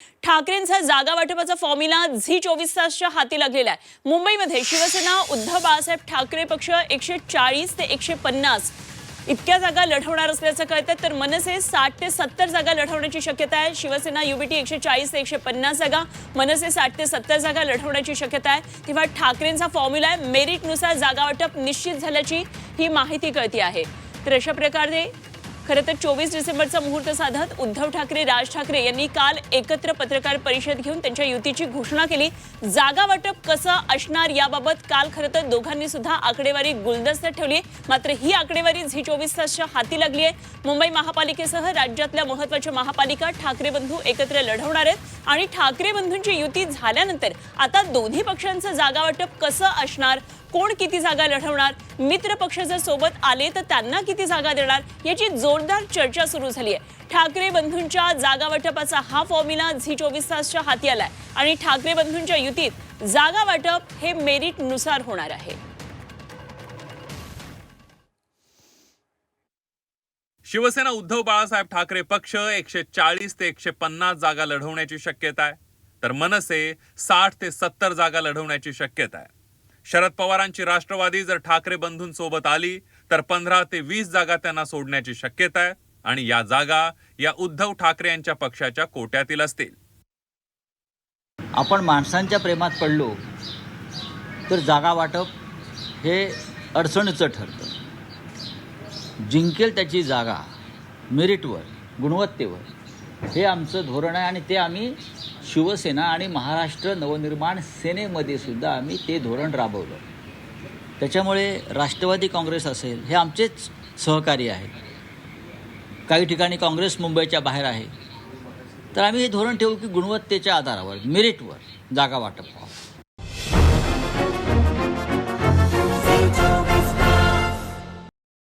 ठाकरेंचा जागा वाटपाचा formula Zee 24 तासच्या हाती लागलेला आहे। मुंबईमध्ये शिवसेना उद्धव बाळासाहेब ठाकरे पक्ष 140 ते 150 इतक्या जागा लढवणार असल्याचं कळतं, तर मनसे 60 ते 70 जागा लढवण्याची शक्यता आहे। शिवसेना युबीटी 140 ते 150 जागा, मनसे 60 ते 70 जागा लढवण्याची शक्यता आहे। तेव्हा ठाकरेंचा फॉर्म्युला आहे, मेरिटनुसार जागा वाटप निश्चित झाल्याची ही माहिती कळती आहे। तर अशा प्रकारे खरं तर 24 डिसेंबरचा मुहूर्त साधत उद्धव ठाकरे, राज ठाकरे यांनी काल एकत्र पत्रकार परिषद घेऊन त्यांच्या युतीची घोषणा केली। जागा वाटप कसं असणार याबाबत काल खरं तर दोघांनी सुद्धा आकडेवारी गुलदस्त्यात ठेवली, मात्र ही आकडेवारी झी 24 तासच्या हाती लागली आहे। मुंबई महापालिकेसह राज्यातल्या महत्त्वाच्या महापालिका ठाकरे बंधू एकत्र लढवणार आहेत आणि ठाकरे बंधूंची युती झाल्यानंतर आता दोन्ही पक्षांचं जागा वाटप कसं असणार, कोण किती जागा लढवणार, मित्र पक्ष जर सोबत आले तर त्यांना किती जागा देणार याची जोरदार चर्चा सुरू झाली आहे। ठाकरे बंधूंच्या जागा वाटपाचा हा फॉर्म्युला झी 24 तासच्या हाती आलाय आणि ठाकरे बंधूंच्या युतीत जागा वाटप हे मेरिटनुसार होणार आहे। शिवसेना उद्धव बाळासाहेब ठाकरे पक्ष 140 ते 150 जागा लढवण्याची शक्यता आहे, तर मनसे 60 ते 70 जागा लढवण्याची शक्यता आहे। शरद पवारांची राष्ट्रवादी जर ठाकरे बंधूंसोबत आली तर 15 ते 20 जागा त्यांना सोडण्याची शक्यता आहे आणि या जागा या उद्धव ठाकरे यांच्या पक्षाच्या कोट्यातील असतील। आपण माणसांच्या प्रेमात पडलो तर जागा वाटप हे अडचणीचं ठरतं। जिंकेल त्याची जागा मेरिटवर, गुणवत्तेवर हे आमचं धोरण आहे आणि ते आम्ही शिवसेना आणि महाराष्ट्र नवनिर्माण सेनेमध्ये सुद्धा आम्ही ते धोरण राबवलं। त्याच्यामुळे राष्ट्रवादी काँग्रेस असेल हे आमचेच सहकारी आहे। काही ठिकाणी काँग्रेस मुंबईच्या बाहेर आहे, तर आम्ही हे धोरण ठेवू की गुणवत्तेच्या आधारावर, मेरिटवर जागा वाटप व्हावं।